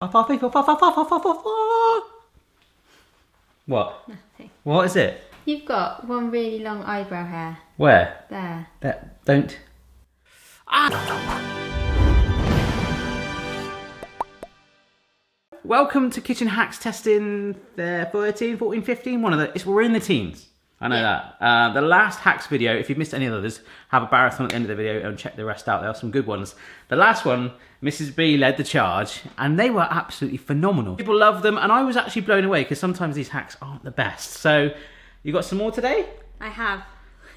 What? Nothing. What is it? You've got one really long eyebrow hair. Where? There. That don't. Welcome to Kitchen Hacks testing 13, 14, 15. We're in the teens. I know that. The last hacks video, if you've missed any of the others, have a marathon at the end of the video and check the rest out. There are some good ones. The last one, Mrs. B led the charge, and they were absolutely phenomenal. People love them, and I was actually blown away because sometimes these hacks aren't the best. So, you got some more today? I have.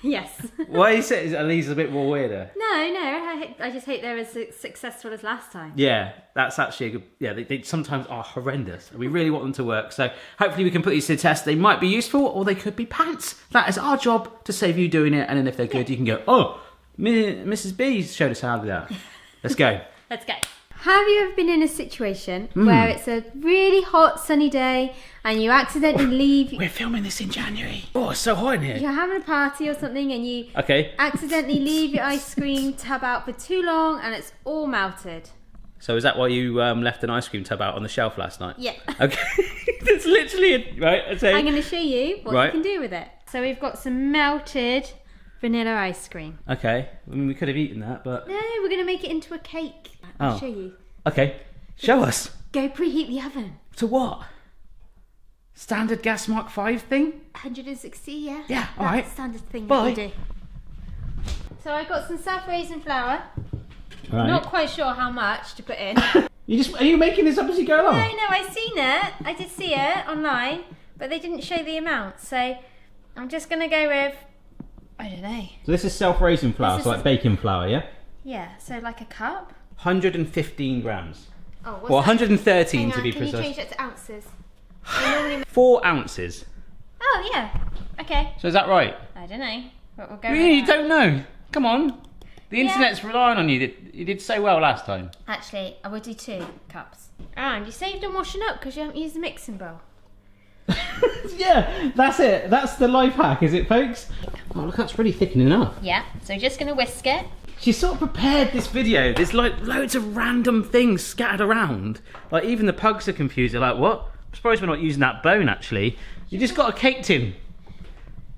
Yes. Why is it? Are these a bit more weirder? No. I just hope they're as successful as last time. Yeah, that's actually a good. Yeah, they sometimes are horrendous. And we really want them to work. So hopefully we can put these to the test. They might be useful, or they could be pants. That is our job to save you doing it. And then if they're good, you can go, oh, Mrs. B showed us how to do that. Let's go. Let's go. Have you ever been in a situation where it's a really hot sunny day and you accidentally leave... We're filming this in January. Oh, it's so hot in here. You're having a party or something and you accidentally leave your ice cream tub out for too long and it's all melted. So is that why you left an ice cream tub out on the shelf last night? Yeah. Okay. That's literally it. Right, I'm going to show you what you can do with it. So we've got some melted vanilla ice cream. Okay. I mean, we could have eaten that, but... No, we're going to make it into a cake. I'll show you. Okay. Show us. Go preheat the oven. To what? Standard gas Mark 5 thing? 160, yeah. Yeah, That's alright. the standard thing Bye. that we do. So I got some self-raising flour. Right. Not quite sure how much to put in. Are you making this up as you go along? No, I seen it. I did see it online, but they didn't show the amount. So I'm just going to go with, I don't know. So this is self-raising flour, so like baking flour, yeah? Yeah, so like a cup. 115 grams. Oh, what's Well, that? 113 Hang to on, be can you precise. change that to ounces? I normally... 4 ounces. Oh, yeah. Okay. So is that right? I don't know. But we'll go Really? with You that. don't know? Come on. The internet's relying on you. You did so well last time. Actually, I would do 2 cups. And you saved on washing up because you haven't used the mixing bowl. Yeah, that's it. That's the life hack, is it, folks? Oh, look, that's really thickening up. Yeah, so just going to whisk it. She sort of prepared this video. There's like loads of random things scattered around. Like even the pugs are confused. They're like, what? I'm surprised we're not using that bone actually. You just got a cake tin.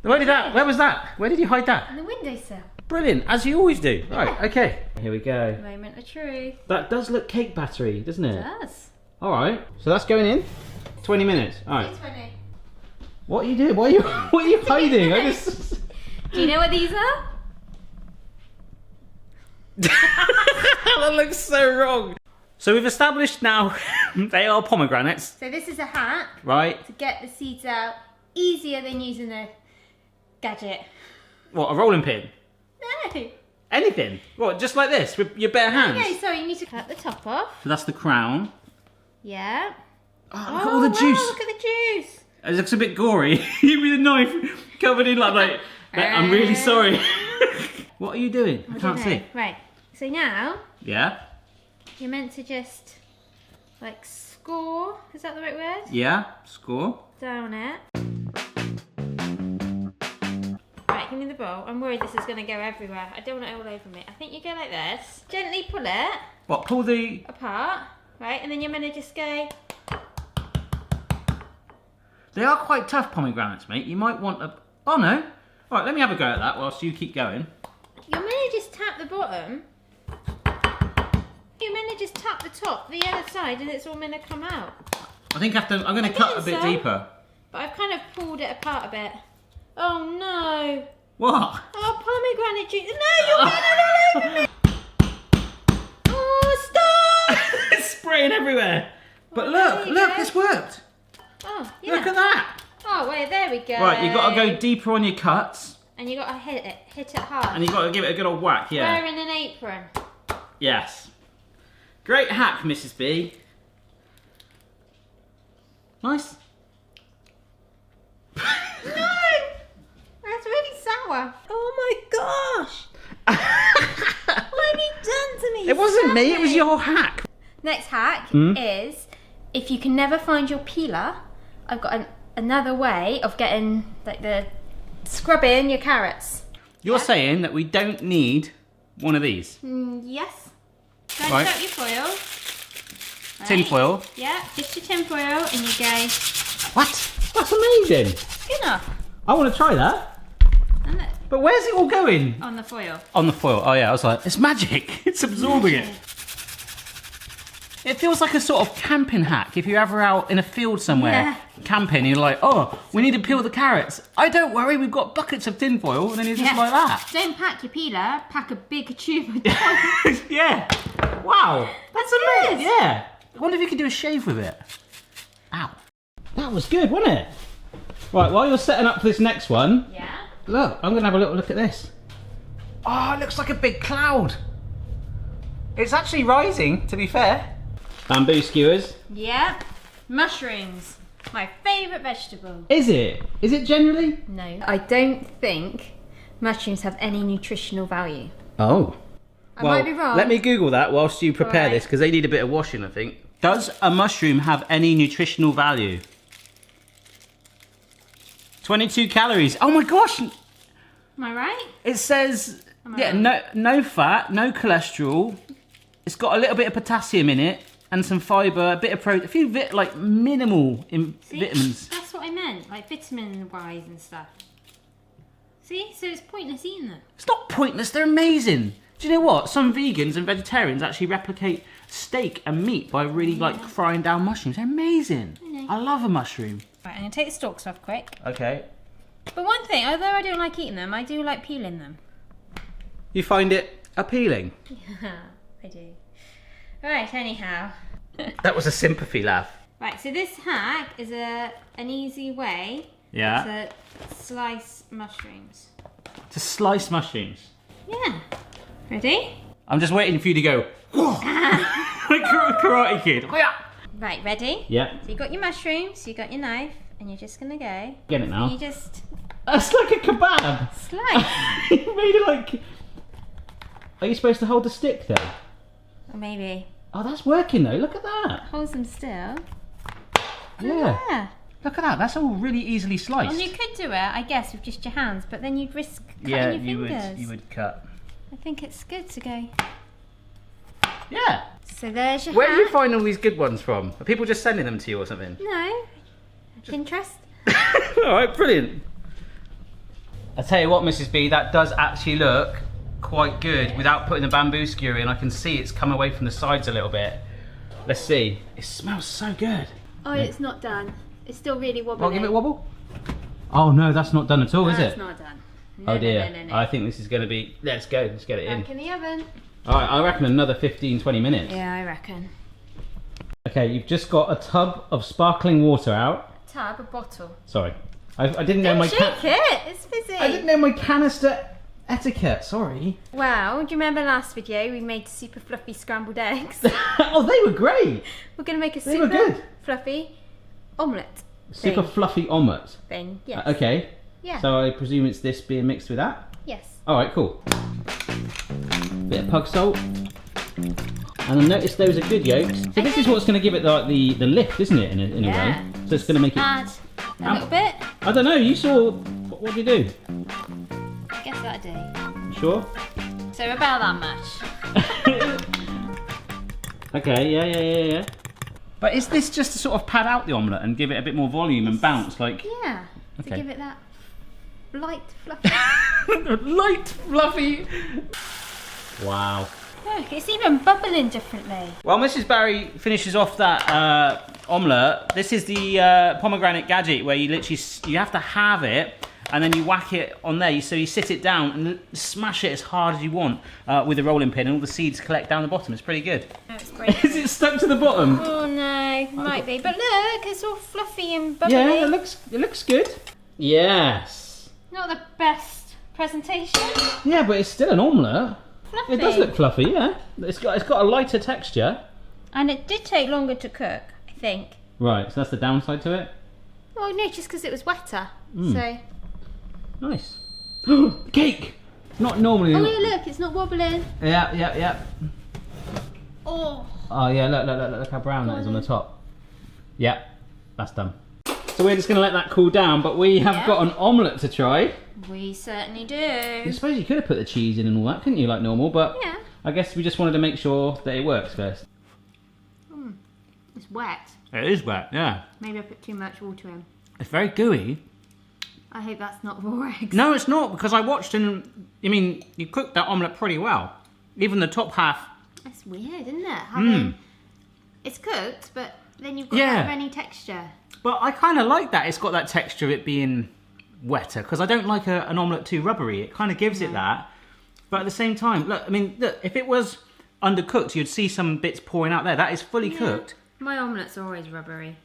Where was that? Where did you hide that? On the windowsill. Brilliant, as you always do. Right, okay. Here we go. Moment of truth. That does look cake battery, doesn't it? It does. Alright, so that's going in. 20 minutes. Alright. 20. What are you doing? What are you hiding? Do you know what these are? That looks so wrong. So we've established now they are pomegranates. So this is a hack. Right. To get the seeds out easier than using a gadget. What, a rolling pin? No. Anything? What, just like this, with your bare hands? Okay, so you need to cut the top off. So that's the crown. Yeah. Oh, look at all the juice. Look at the juice. It looks a bit gory. With a knife covered in like I'm really sorry. What are you doing? I can't see. Right. So now Yeah? you're meant to just like score. Is that the right word? Yeah? Score. Down it. Right, give me the bowl. I'm worried this is going to go everywhere. I don't want it all over me. I think you go like this. Gently pull it What, pull the... apart. Right, and then you're meant to just go... They are quite tough pomegranates, mate. You might want a... Oh, no. All right, let me have a go at that whilst you keep going. You're meant to just tap the bottom. You're meant to just tap the top, the other side, and it's all meant to come out. I think I'm going to cut a bit deeper. But I've kind of pulled it apart a bit. Oh, no. What? Oh, pomegranate juice. No, you're getting it all over me. Oh, stop. It's spraying everywhere. But Well, look, there you go. it's worked. Oh, yeah. Look at that. Oh, wait, there we go. Right, you've got to go deeper on your cuts. And you got to hit it hard. And you've got to give it a good old whack, yeah. Wearing an apron. Yes. Great hack, Mrs. B. Nice. No! That's really sour. Oh my gosh! What have you done to me? It wasn't me, it was Sammy? your hack. Next hack is, if you can never find your peeler, I've got another way of getting like the scrubbing your carrots. You're saying that we don't need one of these. Yes. Don't Right. shut your foil. tin foil. Yeah, just your tin foil and you go. What? That's amazing. Good enough. I want to try that. And it, But where's it all going? on the foil. On the foil. Oh yeah, I was like, it's magic. It's absorbing it. It feels like a sort of camping hack. If you're ever out in a field somewhere camping, you're like, oh, we need to peel the carrots. Oh, don't worry, we've got buckets of tin foil, and then you're just like that. Don't pack your peeler, pack a big tube of Yeah. Wow. That's good. amazing. Yeah. I wonder if you could do a shave with it. Ow. That was good, wasn't it? Right, while you're setting up for this next one, Yeah. look, I'm going to have a little look at this. Oh, it looks like a big cloud. It's actually rising, to be fair. Bamboo skewers. Yeah. Mushrooms. My favourite vegetable. Is it? Is it generally? No. I don't think mushrooms have any nutritional value. Oh. I might be wrong. Let me Google that whilst you prepare Alright. this, because they need a bit of washing, I think. Does a mushroom have any nutritional value? 22 calories. Oh my gosh! Am I right? It says, I no fat, no cholesterol. It's got a little bit of potassium in it, and some fibre, a bit of protein, a few minimal See? vitamins. That's what I meant, like vitamin-wise and stuff. See? So it's pointless eating them. It's not pointless, they're amazing. Do you know what? Some vegans and vegetarians actually replicate steak and meat by really like frying down mushrooms. They're amazing. I love a mushroom. Right, I'm going to take the stalks off quick. Okay. But one thing, although I don't like eating them, I do like peeling them. You find it appealing? I do. Right, anyhow. That was a sympathy laugh. Right, so this hack is an easy way Yeah. to slice mushrooms. To slice mushrooms. Yeah. Ready? I'm just waiting for you to go, whoa, like a Karate Kid. Right, ready? Yeah. So you got your mushrooms, you got your knife, and you're just gonna go. Get it now. You just That's like a kebab. slice. You made it like... Are you supposed to hold the stick though? Or maybe Oh, that's working though. Look at that. hold them still. Yeah. Yeah. Look at that. That's all really easily sliced. And you could do it, I guess, with just your hands, but then you'd risk cutting yeah, your fingers. you would cut. I think it's good to go. Yeah. So there's your Where do you hack. find all these good ones from? Are people just sending them to you or something? No. Pinterest. All right, brilliant. I tell you what, Mrs. B, that does actually look quite good without putting the bamboo skewer in. I can see it's come away from the sides a little bit. Let's see. It smells so good. Oh, it's not done. It's still really wobbly. I'll give it a wobble. Oh no, that's not done at all, is It's it? not done. Oh No, dear. no. I think this is going to be... Let's go. Let's get it in. Back in the oven. All right, I reckon another 15, 20 minutes. Yeah, I reckon. Okay, you've just got a tub of sparkling water out. Tub, a bottle. Sorry. I didn't know Don't my... shake it. It's fizzy. I didn't know my canister etiquette. Sorry. Well, do you remember last video we made super fluffy scrambled eggs? Oh, they were great. We're going to make a They were super good. fluffy omelette Super fluffy omelette. thing. Yes. Okay. Yeah. So I presume it's this being mixed with that? Yes. All right, cool. Bit of pug salt. And I noticed those are good yolks. So this is what's going to give it like the lift, isn't it, in a Yeah. way? So it's going to make it... Add a little bit. I don't know, you saw... What do you do? I guess that'll do. Sure? So about that much. Okay, yeah. But is this just to sort of pad out the omelette and give it a bit more volume and bounce? Like... Yeah. To Okay. give it that light fluffy. Light, fluffy... Wow. Look, it's even bubbling differently. While Mrs. Barry finishes off that omelette, this is the pomegranate gadget where you literally you have to have it and then you whack it on there. So you sit it down and smash it as hard as you want with a rolling pin, and all the seeds collect down the bottom. It's pretty good. Oh, it's breaking. Is it stuck to the bottom? Oh no, it might be. But look, it's all fluffy and bubbly. Yeah, it looks good. Yes. Not the best presentation. Yeah, but it's still an omelette. Fluffy. It does look fluffy, yeah. It's got a lighter texture. And it did take longer to cook, I think. Right, so that's the downside to it. Well, no, just because it was wetter. Mm. So. Nice. Cake. Not normally. Oh yeah, look, it's not wobbling. Yeah. Oh. Oh yeah, look how brown that is on the top. Yeah, that's done. So we're just going to let that cool down, but we have got an omelette to try. We certainly do. I suppose you could have put the cheese in and all that, couldn't you, like normal, but Yeah. I guess we just wanted to make sure that it works first. wet. It is wet, yeah. Maybe I put too much water in. It's very gooey. I hope that's not raw eggs. No, it's not, because I watched and, I mean, you cooked that omelette pretty well. Even the top half. That's weird, isn't it? Having, it's cooked, but then you've got that runny texture. But I kind of like that. It's got that texture of it being wetter, because I don't like an omelette too rubbery. It kind of gives it that. But at the same time, look, I mean, look, if it was undercooked, you'd see some bits pouring out there. That is fully cooked. My omelettes are always rubbery.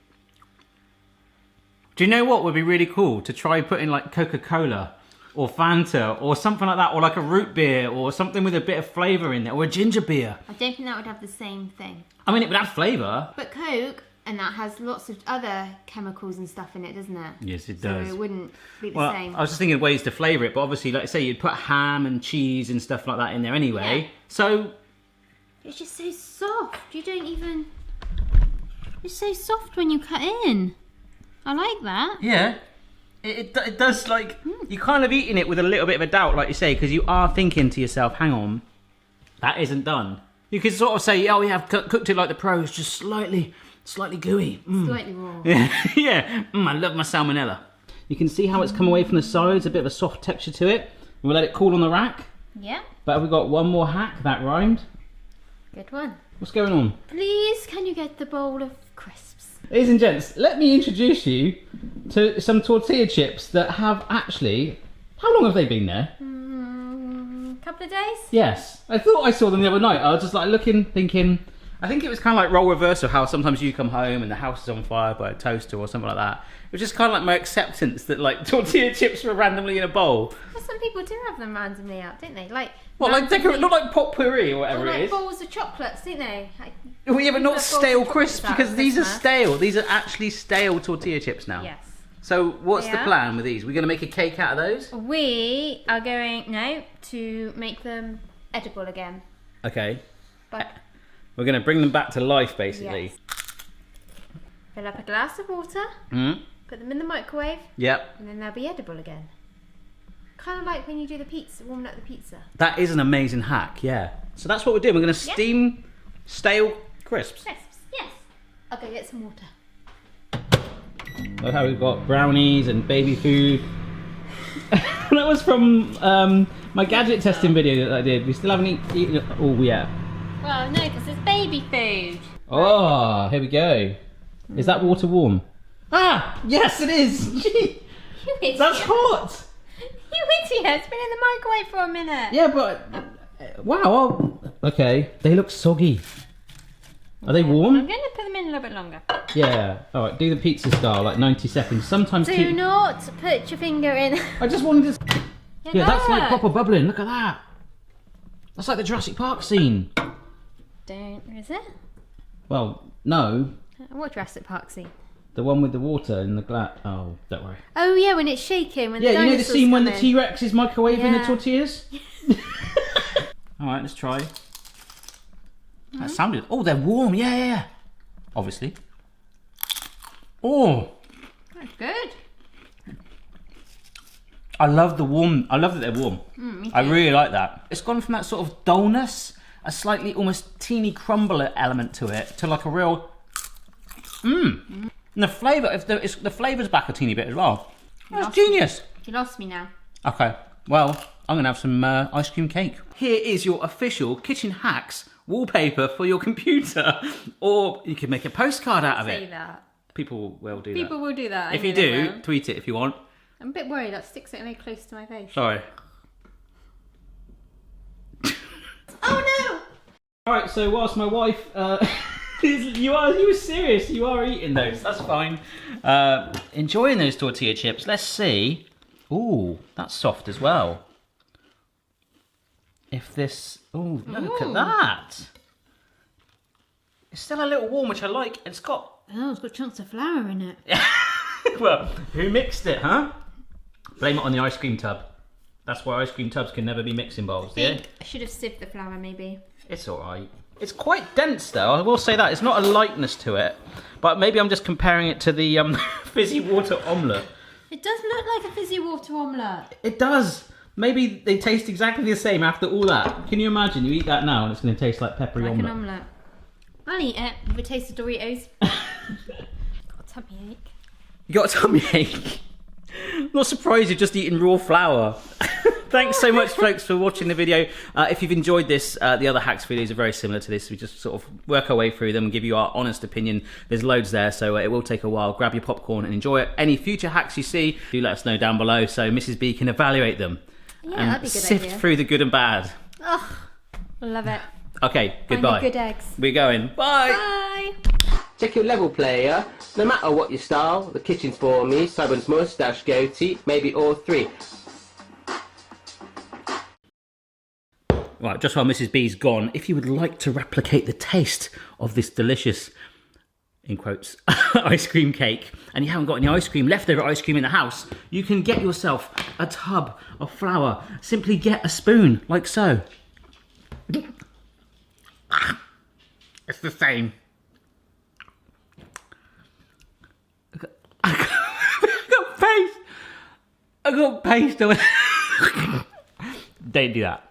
Do you know what would be really cool? To try putting like Coca-Cola or Fanta or something like that, or like a root beer or something with a bit of flavour in there, or a ginger beer. I don't think that would have the same thing. I mean, it would have flavour. But Coke, and that has lots of other chemicals and stuff in it, doesn't it? Yes, it does. So it wouldn't be the same. I was just thinking of ways to flavour it, but obviously, like I say, you'd put ham and cheese and stuff like that in there anyway. Yeah. So It's just so soft. You don't even... It's so soft when you cut in. I like that. yeah, it does, like, you're kind of eating it with a little bit of a doubt, like you say, because you are thinking to yourself, hang on, that isn't done. You could sort of say, oh, we have cooked it like the pros, just slightly gooey. Slightly raw. Yeah, I love my salmonella. You can see how it's come away from the sides, a bit of a soft texture to it. We'll let it cool on the rack. Yeah. But have we got one more hack that rhymed? Good one. What's going on? Please, can you get the bowl of crisps? Ladies and gents, let me introduce you to some tortilla chips that have actually... How long have they been there? Couple of days? Yes. I thought I saw them the other night. I was just like looking, thinking... I think it was kind of like role reversal, how sometimes you come home and the house is on fire by a toaster or something like that. It was just kind of like my acceptance that like tortilla chips were randomly in a bowl. Well, some people do have them randomly out, don't they? Like... Well, like not like potpourri or whatever or like it is. bowls of chocolates, don't they? Like, Well, yeah, but not bowls stale of crisps, chocolates because out these are Christmas. stale. These are actually stale tortilla chips now. Yes. So what's the Yeah. plan with these? We're going to make a cake out of those? We are going now to make them edible again. Okay. But We're going to bring them back to life, basically. yes. Fill up a glass of water, Mm. put them in the microwave, Yep. and then they'll be edible again. Kind of like when you do the pizza, warming up the pizza. That is an amazing hack, yeah. So that's what we're doing. We're going to Yeah. steam stale crisps. Crisps, yes. I'll go get some water. Look how we've got brownies and baby food. That was from my gadget testing video that I did. We still haven't eaten it all yet. Well, no, because it's baby food. Oh, here we go. Is that water warm? Ah, yes it is. Gee, You idiot. that's hot. You idiot. It's been in the microwave for a minute. Yeah, but wow. Okay, they look soggy. Are they I'm warm? going to put them in a little bit longer. Yeah. All right, do the pizza style, like 90 seconds. Sometimes. Do not put your finger in. I just wanted to. Yeah, that's like Look. proper bubbling. Look at that. That's like the Jurassic Park scene. Is it? Well, no, What Jurassic Park scene? the one with the water in the glass. Oh, don't worry. Oh yeah, when it's shaking. When Yeah, the you know the dinosaurs scene when the come in. T-Rex is microwaving the Yeah. tortillas? All right, let's try. That sounded... Oh, they're warm. Yeah. Obviously. Oh, That's good. I love the warm... I love that they're warm. I really like that. It's gone from that sort of dullness, a slightly almost teeny crumble element to it, to like a real... And the flavour, the flavour's back a teeny bit as well. That's genius. You lost me now. Okay, well, I'm going to have some ice cream cake. Here is your official Kitchen Hacks wallpaper for your computer. Or you could make a postcard out of Say it. that. People will do People that. will do that. I If you know they do, will. tweet it if you want. I'm a bit worried. That sticks it very close to my face. Sorry. Oh Alright, so whilst my wife... you were serious, you are eating those, that's fine. Enjoying those tortilla chips, let's see. Ooh, that's soft as well. If this... Ooh, look at that. It's still a little warm, which I like. It's got... no! Oh, it's got chunks of flour in it. Well, who mixed it, huh? Blame it on the ice cream tub. That's why ice cream tubs can never be mixing bowls, yeah? I should have sieved the flour, maybe. It's alright. It's quite dense though, I will say that. It's not a lightness to it. But maybe I'm just comparing it to the fizzy water omelette. It does look like a fizzy water omelette. It does. Maybe they taste exactly the same after all that. Can you imagine? You eat that now and it's going to taste like peppery Like an omelette. omelette. I'll eat it with a taste of Doritos. Got a tummy ache. You got a tummy ache? I'm not surprised you're just eating raw flour. Thanks so much, folks, for watching the video. If you've enjoyed this, the other hacks videos are very similar to this. We just sort of work our way through them and give you our honest opinion. There's loads there, so it will take a while. Grab your popcorn and enjoy it. Any future hacks you see, do let us know down below so Mrs. B can evaluate them. Yeah, and that'd be a good sift idea. through the good and bad. Oh, love it. Okay, Find goodbye. the good eggs. We're going. Bye. Bye. Check your level, player. No matter what your style, the kitchen's for me. Simon's moustache, goatee, maybe all three. Right, just while Mrs. B's gone, if you would like to replicate the taste of this delicious, in quotes, ice cream cake, and you haven't got any leftover ice cream in the house, you can get yourself a tub of flour. Simply get a spoon, like so. It's the same. I got paste on it. Don't do that.